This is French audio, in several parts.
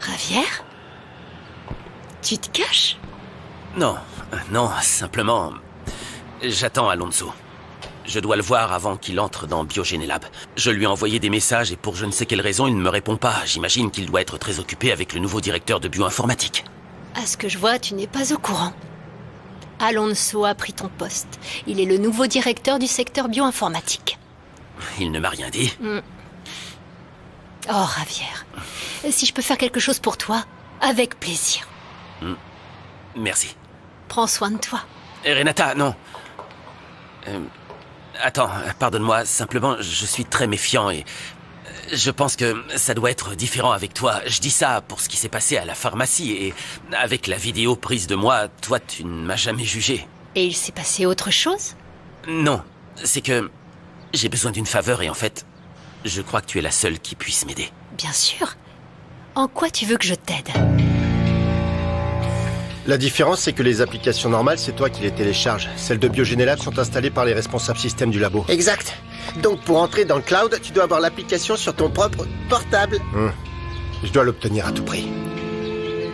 Javier? Tu te caches? Non, non, simplement... J'attends Alonso. Je dois le voir avant qu'il entre dans Biogénélab. Je lui ai envoyé des messages et pour je ne sais quelle raison, il ne me répond pas. J'imagine qu'il doit être très occupé avec le nouveau directeur de bioinformatique. À ce que je vois, tu n'es pas au courant. Alonso a pris ton poste. Il est le nouveau directeur du secteur bioinformatique. Il ne m'a rien dit. Oh, Javier, si je peux faire quelque chose pour toi, avec plaisir. Merci. Prends soin de toi. Renata, non. Attends, pardonne-moi, simplement, je suis très méfiant et... Je pense que ça doit être différent avec toi. Je dis ça pour ce qui s'est passé à la pharmacie et... Avec la vidéo prise de moi, toi, tu ne m'as jamais jugé. Et il s'est passé autre chose? Non, c'est que... J'ai besoin d'une faveur et en fait... Je crois que tu es la seule qui puisse m'aider. Bien sûr. En quoi tu veux que je t'aide? La différence, c'est que les applications normales, c'est toi qui les télécharges. Celles de Biogénélab sont installées par les responsables système du labo. Exact. Donc pour entrer dans le cloud, tu dois avoir l'application sur ton propre portable. Je dois l'obtenir à tout prix.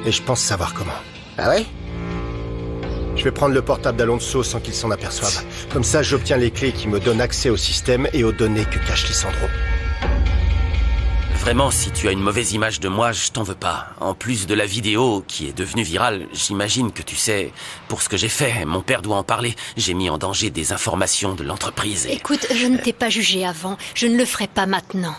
Et je pense savoir comment. Ah ouais? Je vais prendre le portable d'Alonso sans qu'il s'en aperçoive. Comme ça, j'obtiens les clés qui me donnent accès au système et aux données que cache Lissandro. Vraiment, si tu as une mauvaise image de moi, je t'en veux pas. En plus de la vidéo qui est devenue virale, j'imagine que tu sais, pour ce que j'ai fait, mon père doit en parler. J'ai mis en danger des informations de l'entreprise et... Écoute, je ne t'ai pas jugé avant, je ne le ferai pas maintenant.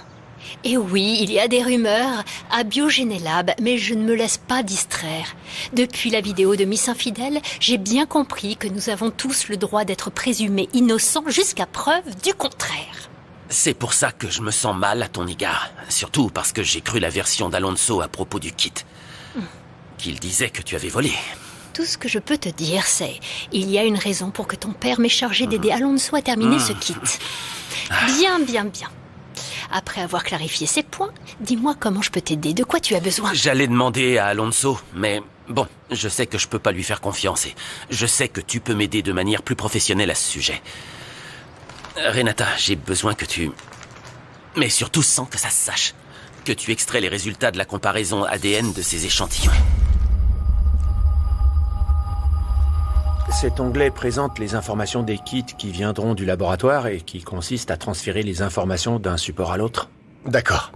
Et oui, il y a des rumeurs à Biogénélab, mais je ne me laisse pas distraire. Depuis la vidéo de Miss Infidèle, j'ai bien compris que nous avons tous le droit d'être présumés innocents jusqu'à preuve du contraire. C'est pour ça que je me sens mal à ton égard. Surtout parce que j'ai cru la version d'Alonso à propos du kit. Qu'il disait que tu avais volé. Tout ce que je peux te dire, c'est... Il y a une raison pour que ton père m'ait chargé d'aider Alonso à terminer ce kit. Bien. Après avoir clarifié ces points, dis-moi comment je peux t'aider, de quoi tu as besoin. J'allais demander à Alonso, mais bon, je sais que je peux pas lui faire confiance et je sais que tu peux m'aider de manière plus professionnelle à ce sujet. Renata, j'ai besoin que tu... Mais surtout sans que ça se sache. Que tu extrais les résultats de la comparaison ADN de ces échantillons. Cet onglet présente les informations des kits qui viendront du laboratoire et qui consistent à transférer les informations d'un support à l'autre. D'accord.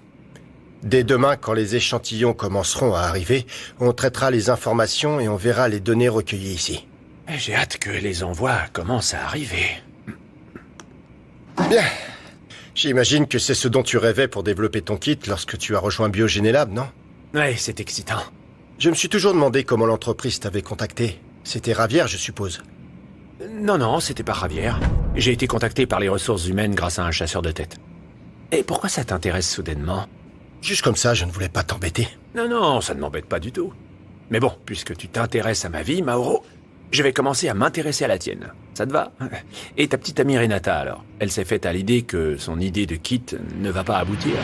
Dès demain, quand les échantillons commenceront à arriver, on traitera les informations et on verra les données recueillies ici. J'ai hâte que les envois commencent à arriver. Bien. J'imagine que c'est ce dont tu rêvais pour développer ton kit lorsque tu as rejoint Biogénélab, non? Ouais, c'est excitant. Je me suis toujours demandé comment l'entreprise t'avait contacté. C'était Javier, je suppose. Non, c'était pas Javier. J'ai été contacté par les ressources humaines grâce à un chasseur de tête. Et pourquoi ça t'intéresse soudainement? Juste comme ça, je ne voulais pas t'embêter. Non, ça ne m'embête pas du tout. Mais bon, puisque tu t'intéresses à ma vie, Mauro, je vais commencer à m'intéresser à la tienne. Ça te va? Et ta petite amie Renata, alors? Elle s'est faite à l'idée que son idée de kit ne va pas aboutir.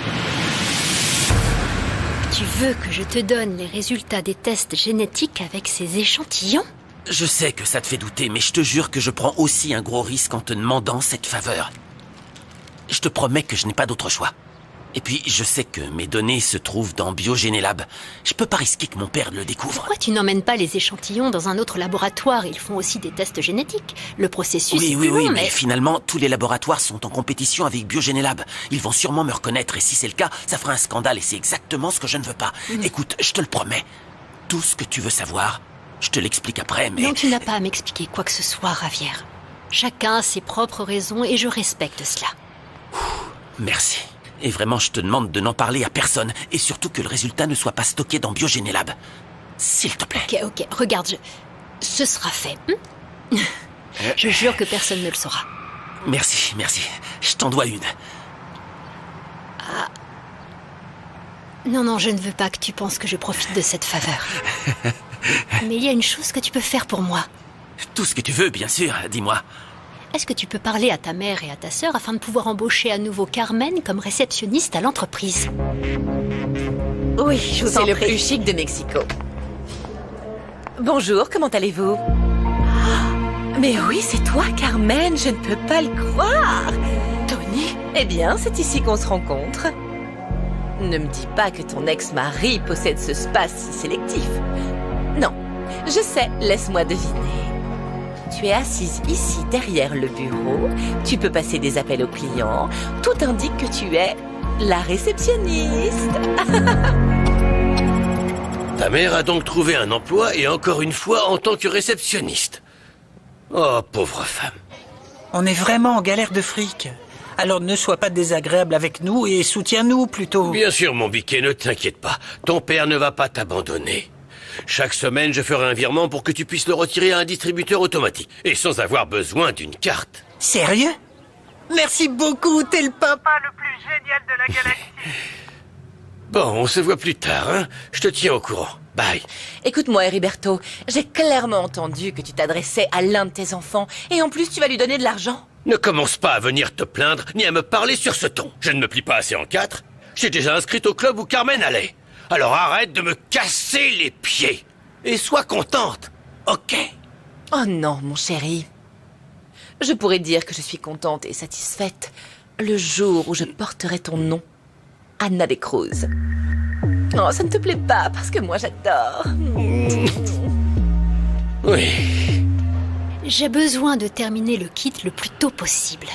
Tu veux que je te donne les résultats des tests génétiques avec ces échantillons? Je sais que ça te fait douter, mais je te jure que je prends aussi un gros risque en te demandant cette faveur. Je te promets que je n'ai pas d'autre choix. Et puis, je sais que mes données se trouvent dans Biogénélab. Je peux pas risquer que mon père le découvre. Pourquoi tu n'emmènes pas les échantillons dans un autre laboratoire? Ils font aussi des tests génétiques. Le processus est plus long, mais finalement, tous les laboratoires sont en compétition avec Biogénélab. Ils vont sûrement me reconnaître, et si c'est le cas, ça fera un scandale, et c'est exactement ce que je ne veux pas. Écoute, je te le promets. Tout ce que tu veux savoir, je te l'explique après, mais... Non, tu n'as pas à m'expliquer quoi que ce soit, Javier. Chacun a ses propres raisons, et je respecte cela. Merci. Et vraiment, je te demande de n'en parler à personne. Et surtout que le résultat ne soit pas stocké dans Biogénélab. S'il te plaît. Ok. Regarde, ce sera fait. Je jure que personne ne le saura. Merci. Je t'en dois une. Non, je ne veux pas que tu penses que je profite de cette faveur. Mais il y a une chose que tu peux faire pour moi. Tout ce que tu veux, bien sûr. Dis-moi. Est-ce que tu peux parler à ta mère et à ta sœur afin de pouvoir embaucher à nouveau Carmen comme réceptionniste à l'entreprise? Oui, je vous en prie. C'est le plus chic de Mexico. Bonjour, comment allez-vous? Mais oui, c'est toi, Carmen, je ne peux pas le croire. Tony? Eh bien, c'est ici qu'on se rencontre. Ne me dis pas que ton ex-mari possède ce spa si sélectif. Non, je sais, laisse-moi deviner. Tu es assise ici derrière le bureau, tu peux passer des appels aux clients, tout indique que tu es la réceptionniste. Ta mère a donc trouvé un emploi et encore une fois en tant que réceptionniste. Oh, pauvre femme. On est vraiment en galère de fric. Alors ne sois pas désagréable avec nous et soutiens-nous plutôt. Bien sûr, mon biquet, ne t'inquiète pas. Ton père ne va pas t'abandonner. Chaque semaine, je ferai un virement pour que tu puisses le retirer à un distributeur automatique. Et sans avoir besoin d'une carte. Sérieux? Merci beaucoup, t'es le papa le plus génial de la galaxie. Bon, on se voit plus tard, hein. Je te tiens au courant. Bye. Écoute-moi, Heriberto, j'ai clairement entendu que tu t'adressais à l'un de tes enfants et en plus tu vas lui donner de l'argent. Ne commence pas à venir te plaindre ni à me parler sur ce ton. Je ne me plie pas assez en quatre. J'ai déjà inscrite au club où Carmen allait. Alors arrête de me casser les pieds. Et sois contente, ok? Oh non, mon chéri. Je pourrais dire que je suis contente et satisfaite le jour où je porterai ton nom. Anna de Cruz. Oh, ça ne te plaît pas parce que moi j'adore. Oui. J'ai besoin de terminer le kit le plus tôt possible.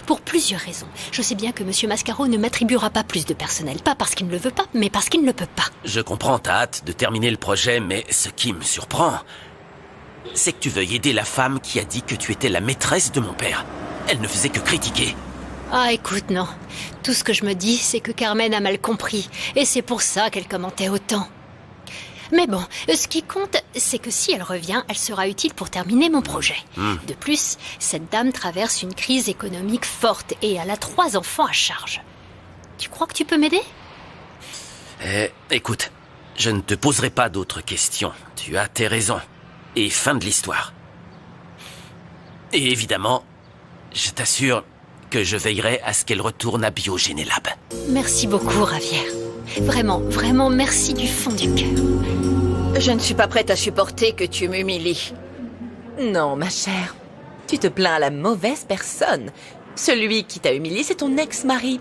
Pour plusieurs raisons. Je sais bien que Monsieur Mascaro ne m'attribuera pas plus de personnel. Pas parce qu'il ne le veut pas, mais parce qu'il ne le peut pas. Je comprends ta hâte de terminer le projet, mais ce qui me surprend, c'est que tu veuilles aider la femme qui a dit que tu étais la maîtresse de mon père. Elle ne faisait que critiquer. Ah, écoute, non. Tout ce que je me dis, c'est que Carmen a mal compris. Et c'est pour ça qu'elle commentait autant. Mais bon, ce qui compte, c'est que si elle revient, elle sera utile pour terminer mon projet. De plus, cette dame traverse une crise économique forte et elle a 3 enfants à charge. Tu crois que tu peux m'aider? Écoute, je ne te poserai pas d'autres questions. Tu as tes raisons. Et fin de l'histoire. Et évidemment, je t'assure que je veillerai à ce qu'elle retourne à Biogénélab. Merci beaucoup, Ravière. Vraiment, vraiment merci du fond du cœur. Je ne suis pas prête à supporter que tu m'humilies. Non, ma chère. Tu te plains à la mauvaise personne. Celui qui t'a humilié, c'est ton ex-mari.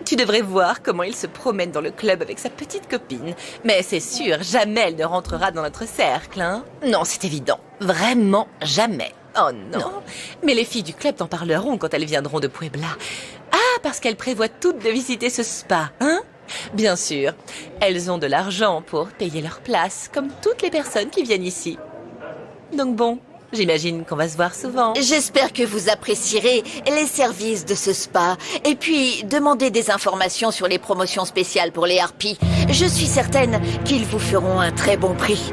Tu devrais voir comment il se promène dans le club avec sa petite copine. Mais c'est sûr, jamais elle ne rentrera dans notre cercle, hein? Non, c'est évident. Vraiment jamais. Oh non. Mais les filles du club t'en parleront quand elles viendront de Puebla. Ah, parce qu'elles prévoient toutes de visiter ce spa, hein? Bien sûr, elles ont de l'argent pour payer leur place, comme toutes les personnes qui viennent ici. Donc bon, j'imagine qu'on va se voir souvent. J'espère que vous apprécierez les services de ce spa. Et puis, demandez des informations sur les promotions spéciales pour les harpies. Je suis certaine qu'ils vous feront un très bon prix.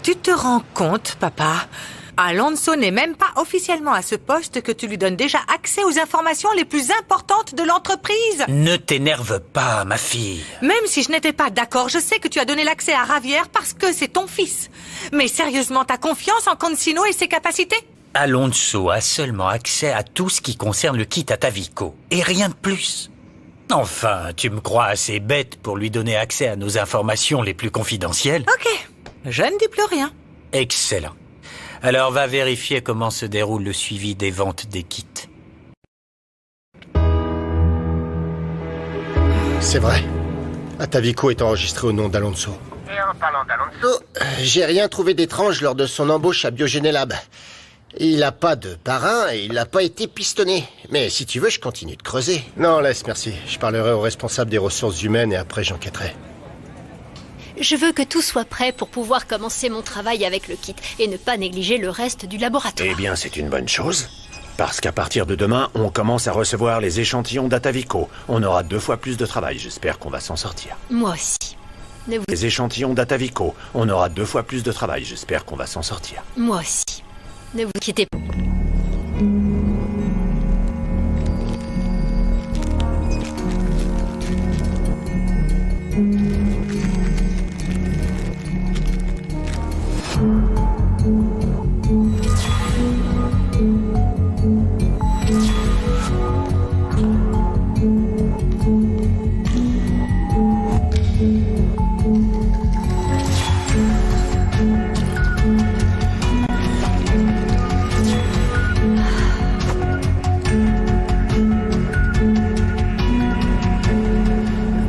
Tu te rends compte, papa? Alonso n'est même pas officiellement à ce poste que tu lui donnes déjà accès aux informations les plus importantes de l'entreprise. Ne t'énerve pas, ma fille. Même si je n'étais pas d'accord, je sais que tu as donné l'accès à Ravière parce que c'est ton fils. Mais sérieusement, t'as confiance en Consino et ses capacités? Alonso a seulement accès à tout ce qui concerne le kit Atavico. Et rien de plus. Enfin, tu me crois assez bête pour lui donner accès à nos informations les plus confidentielles? Ok, je ne dis plus rien. Excellent. Alors va vérifier comment se déroule le suivi des ventes des kits. C'est vrai. Atavico est enregistré au nom d'Alonso. Et en parlant d'Alonso, j'ai rien trouvé d'étrange lors de son embauche à Biogénélab. Il n'a pas de parrain et il n'a pas été pistonné. Mais si tu veux, je continue de creuser. Non, laisse, merci. Je parlerai au responsable des ressources humaines et après j'enquêterai. Je veux que tout soit prêt pour pouvoir commencer mon travail avec le kit et ne pas négliger le reste du laboratoire. Eh bien, c'est une bonne chose. Parce qu'à partir de demain, on commence à recevoir les échantillons d'Atavico. On aura 2 fois plus de travail. J'espère qu'on va s'en sortir. Moi aussi. Les échantillons d'Atavico. On aura 2 fois plus de travail. J'espère qu'on va s'en sortir. Moi aussi. Ne vous inquiétez pas.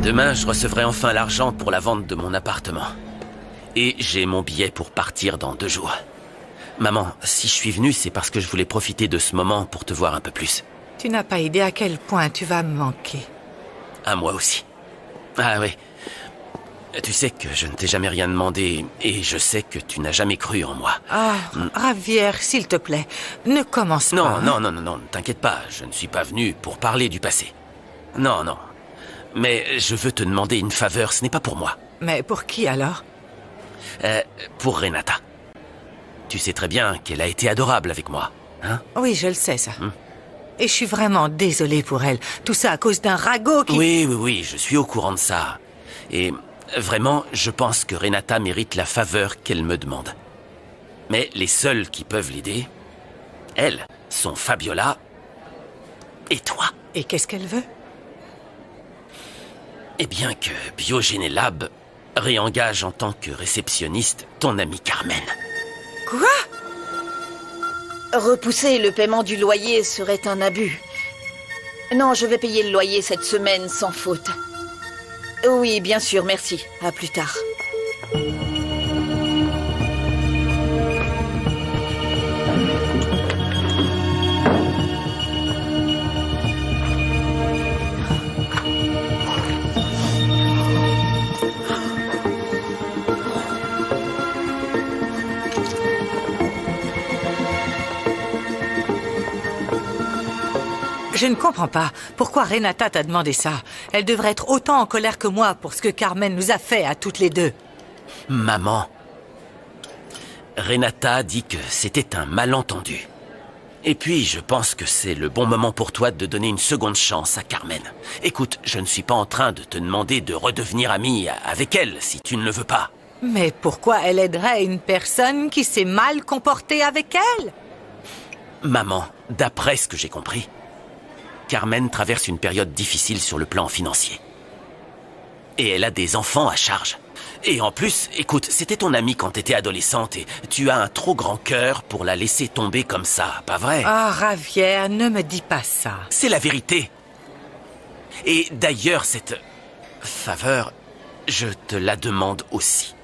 Demain, je recevrai enfin l'argent pour la vente de mon appartement. Et j'ai mon billet pour partir dans 2 jours. Maman, si je suis venu, c'est parce que je voulais profiter de ce moment pour te voir un peu plus. Tu n'as pas idée à quel point tu vas me manquer. À moi aussi. Ah oui. Tu sais que je ne t'ai jamais rien demandé et je sais que tu n'as jamais cru en moi. Ah, Javier, s'il te plaît, ne commence pas. Non, ne t'inquiète pas, je ne suis pas venu pour parler du passé. Non. Mais je veux te demander une faveur, ce n'est pas pour moi. Mais pour qui alors? Pour Renata. Tu sais très bien qu'elle a été adorable avec moi, hein? Oui, je le sais, ça. Et je suis vraiment désolée pour elle. Tout ça à cause d'un ragot qui... Oui, je suis au courant de ça. Et vraiment, je pense que Renata mérite la faveur qu'elle me demande. Mais les seuls qui peuvent l'aider, elles, sont Fabiola et toi. Et qu'est-ce qu'elle veut? Eh bien que Biogénélab réengage en tant que réceptionniste ton amie Carmen. Quoi? Repousser le paiement du loyer serait un abus. Non, je vais payer le loyer cette semaine sans faute. Oui, bien sûr, merci. À plus tard. Je ne comprends pas. Pourquoi Renata t'a demandé ça? Elle devrait être autant en colère que moi pour ce que Carmen nous a fait à toutes les deux. Maman, Renata dit que c'était un malentendu. Et puis, je pense que c'est le bon moment pour toi de donner une seconde chance à Carmen. Écoute, je ne suis pas en train de te demander de redevenir amie avec elle, si tu ne le veux pas. Mais pourquoi elle aiderait une personne qui s'est mal comportée avec elle? Maman, d'après ce que j'ai compris, Carmen traverse une période difficile sur le plan financier. Et elle a des enfants à charge. Et en plus, écoute, c'était ton amie quand t'étais adolescente et tu as un trop grand cœur pour la laisser tomber comme ça, pas vrai? Ah, Javier, ne me dis pas ça. C'est la vérité. Et d'ailleurs, cette faveur, je te la demande aussi.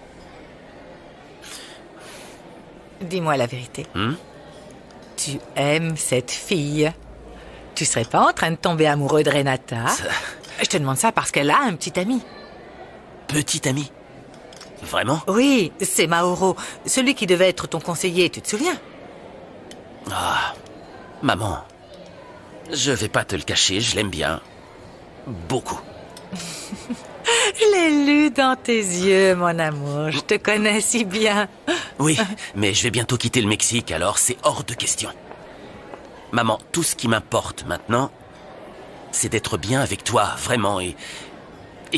Dis-moi la vérité. Tu aimes cette fille? Tu serais pas en train de tomber amoureux de Renata? Je te demande ça parce qu'elle a un petit ami. Petit ami? Vraiment? Oui, c'est Mauro, celui qui devait être ton conseiller, tu te souviens? Ah, maman, je vais pas te le cacher, je l'aime bien. Beaucoup. Je l'ai lu dans tes yeux, mon amour, je te connais si bien. Oui, mais je vais bientôt quitter le Mexique, alors c'est hors de question. Maman, tout ce qui m'importe maintenant, c'est d'être bien avec toi, vraiment, et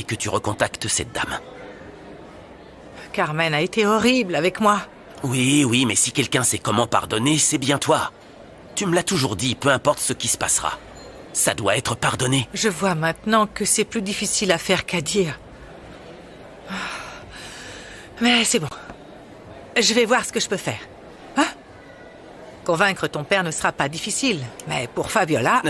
que tu recontactes cette dame. Carmen a été horrible avec moi. Oui, mais si quelqu'un sait comment pardonner, c'est bien toi. Tu me l'as toujours dit, peu importe ce qui se passera. Ça doit être pardonné. Je vois maintenant que c'est plus difficile à faire qu'à dire. Mais c'est bon. Je vais voir ce que je peux faire. Hein? Convaincre ton père ne sera pas difficile, mais pour Fabiola...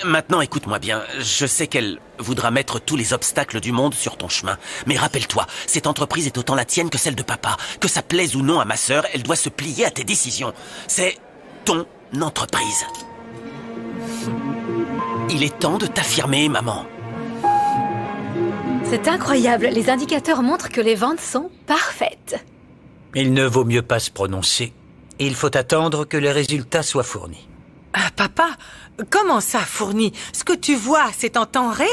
Maintenant, écoute-moi bien. Je sais qu'elle voudra mettre tous les obstacles du monde sur ton chemin. Mais rappelle-toi, cette entreprise est autant la tienne que celle de papa. Que ça plaise ou non à ma sœur, elle doit se plier à tes décisions. C'est ton entreprise. Il est temps de t'affirmer, maman. C'est incroyable, les indicateurs montrent que les ventes sont parfaites. Il ne vaut mieux pas se prononcer. Il faut attendre que les résultats soient fournis. Ah, papa, comment ça fourni? Ce que tu vois, c'est en temps réel?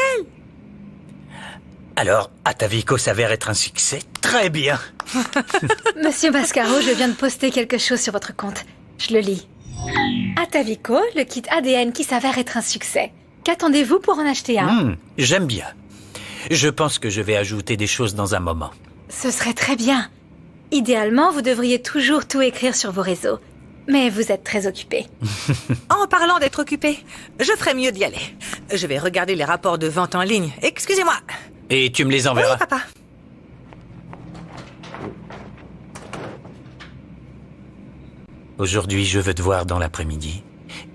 Alors, Atavico s'avère être un succès? Très bien. Monsieur Mascaro, je viens de poster quelque chose sur votre compte. Je le lis. Atavico, le kit ADN qui s'avère être un succès. Qu'attendez-vous pour en acheter un? J'aime bien. Je pense que je vais ajouter des choses dans un moment. Ce serait très bien. Idéalement, vous devriez toujours tout écrire sur vos réseaux. Mais vous êtes très occupé. En parlant d'être occupé, je ferais mieux d'y aller. Je vais regarder les rapports de vente en ligne. Excusez-moi. Et tu me les enverras? Oui, papa. Aujourd'hui, je veux te voir dans l'après-midi.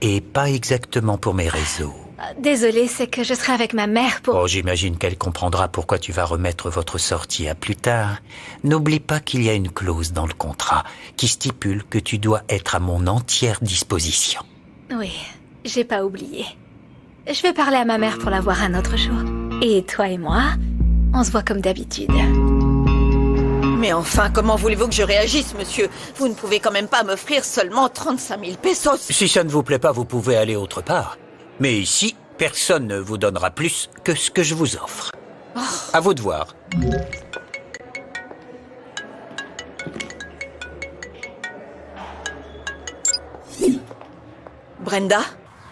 et pas exactement pour mes réseaux. Désolée, c'est que je serai avec ma mère pour... Oh, j'imagine qu'elle comprendra pourquoi tu vas remettre votre sortie à plus tard. N'oublie pas qu'il y a une clause dans le contrat qui stipule que tu dois être à mon entière disposition. Oui, j'ai pas oublié. Je vais parler à ma mère pour la voir un autre jour. Et toi et moi, on se voit comme d'habitude. Mais enfin, comment voulez-vous que je réagisse, monsieur? Vous ne pouvez quand même pas m'offrir seulement 35 000 pesos. Si ça ne vous plaît pas, vous pouvez aller autre part. Mais ici, personne ne vous donnera plus que ce que je vous offre. À vous de voir. Brenda?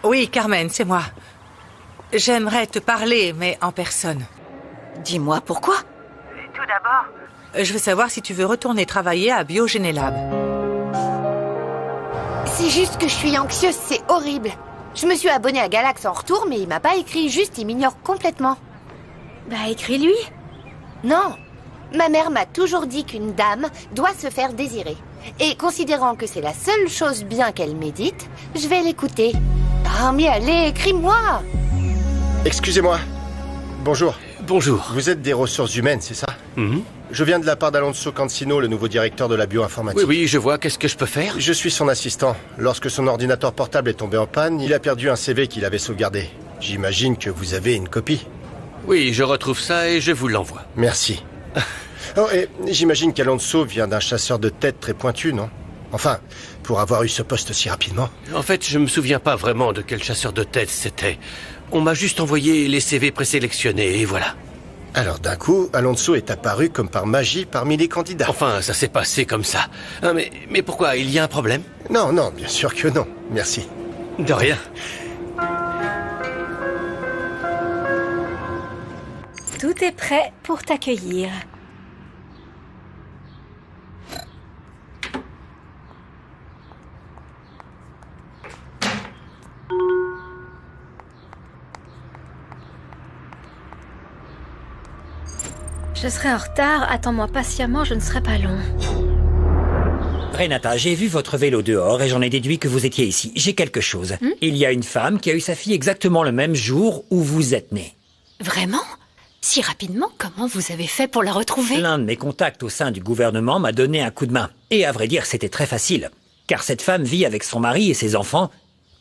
Oui, Carmen, c'est moi. J'aimerais te parler, mais en personne. Dis-moi pourquoi? Tout d'abord, je veux savoir si tu veux retourner travailler à Biogénélab. C'est juste que je suis anxieuse, c'est horrible. Je me suis abonnée à Galax en retour, mais il m'a pas écrit, juste il m'ignore complètement. Bah, écris-lui. Non. Ma mère m'a toujours dit qu'une dame doit se faire désirer. Et considérant que c'est la seule chose bien qu'elle médite, je vais l'écouter. Ah, mais allez, écris-moi! Excusez-moi. Bonjour. Bonjour. Vous êtes des ressources humaines, c'est ça? Je viens de la part d'Alonso Cancino, le nouveau directeur de la bioinformatique. Oui, je vois. Qu'est-ce que je peux faire? Je suis son assistant. Lorsque son ordinateur portable est tombé en panne, il a perdu un CV qu'il avait sauvegardé. J'imagine que vous avez une copie. Oui, je retrouve ça et je vous l'envoie. Merci. Oh, et j'imagine qu'Alonso vient d'un chasseur de tête très pointu, non? Enfin, pour avoir eu ce poste si rapidement. En fait, je me souviens pas vraiment de quel chasseur de tête c'était. On m'a juste envoyé les CV présélectionnés et voilà. Alors d'un coup, Alonso est apparu comme par magie parmi les candidats. Enfin, ça s'est passé comme ça. Hein, mais pourquoi? Il y a un problème? Non, bien sûr que non. Merci. De rien. Tout est prêt pour t'accueillir. Je serai en retard, attends-moi patiemment, je ne serai pas long. Renata, j'ai vu votre vélo dehors et j'en ai déduit que vous étiez ici. J'ai quelque chose. Il y a une femme qui a eu sa fille exactement le même jour où vous êtes née. Vraiment? Si rapidement, comment vous avez fait pour la retrouver? L'un de mes contacts au sein du gouvernement m'a donné un coup de main. Et à vrai dire, c'était très facile. Car cette femme vit avec son mari et ses enfants.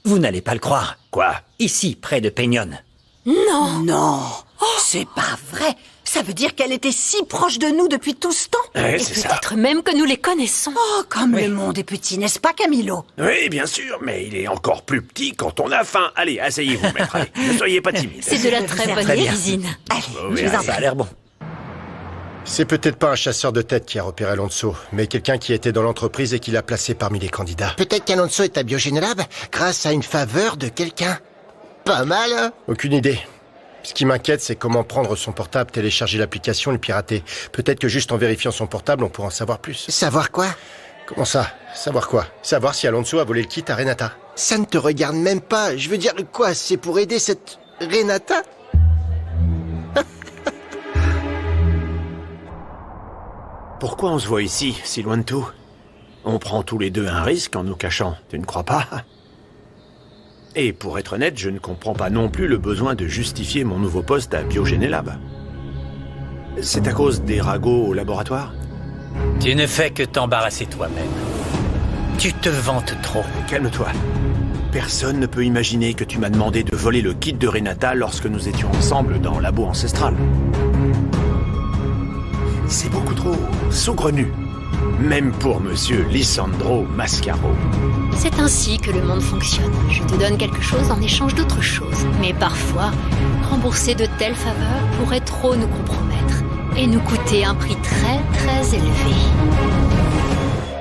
Vous n'allez pas le croire. Quoi? Ici, près de Peñon. Non! Non! C'est pas vrai! Ça veut dire qu'elle était si proche de nous depuis tout ce temps? Et peut-être même que nous les connaissons. Oh, comme le monde est petit, n'est-ce pas, Camilo? Oui, bien sûr, mais il est encore plus petit quand on a faim. Allez, asseyez-vous, maître. Allez, ne soyez pas timide. C'est de la très bonne cuisine. Allez, Ça a l'air bon. C'est peut-être pas un chasseur de tête qui a repéré Alonso, mais quelqu'un qui était dans l'entreprise et qui l'a placé parmi les candidats. Peut-être qu'Alonso est à Biogénélab grâce à une faveur de quelqu'un. Pas mal, hein? Aucune idée. Ce qui m'inquiète, c'est comment prendre son portable, télécharger l'application et le pirater. Peut-être que juste en vérifiant son portable, on pourra en savoir plus. Savoir quoi? Comment ça? Savoir quoi? Savoir si Alonso a volé le kit à Renata. Ça ne te regarde même pas. Je veux dire, quoi? C'est pour aider cette Renata? Pourquoi on se voit ici, si loin de tout? On prend tous les deux un risque en nous cachant, tu ne crois pas? Et pour être honnête, je ne comprends pas non plus le besoin de justifier mon nouveau poste à Biogénélab. C'est à cause des ragots au laboratoire? Tu ne fais que t'embarrasser toi-même. Tu te vantes trop. Calme-toi. Personne ne peut imaginer que tu m'as demandé de voler le kit de Renata lorsque nous étions ensemble dans Labo Ancestral. C'est beaucoup trop saugrenu. Même pour monsieur Lisandro Mascaro. C'est ainsi que le monde fonctionne. Je te donne quelque chose en échange d'autre chose. Mais parfois, rembourser de telles faveurs pourrait trop nous compromettre et nous coûter un prix très très élevé.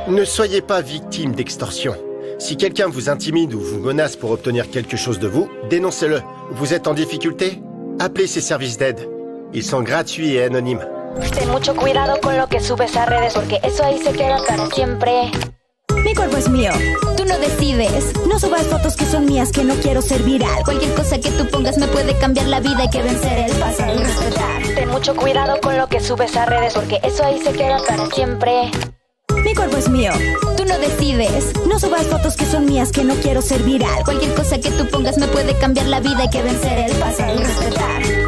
Ne soyez pas victime d'extorsion. Si quelqu'un vous intimide ou vous menace pour obtenir quelque chose de vous, dénoncez-le. Vous êtes en difficulté? Appelez ces services d'aide. Ils sont gratuits et anonymes. Ten mucho cuidado con lo que subes a redes porque eso ahí se queda para siempre. Mi cuerpo es mío, tú no decides. No subas fotos que son mías, que no quiero ser viral. Cualquier cosa que tú pongas me puede cambiar la vida. Hay que vencer el pasado y respetar. Ten mucho cuidado con lo que subes a redes porque eso ahí se queda para siempre. Mi cuerpo es mío. Tú no decides. No subas fotos que son mías, que no quiero ser viral. Cualquier cosa que tú pongas me puede cambiar la vida. Hay que vencer el pasado y respetar.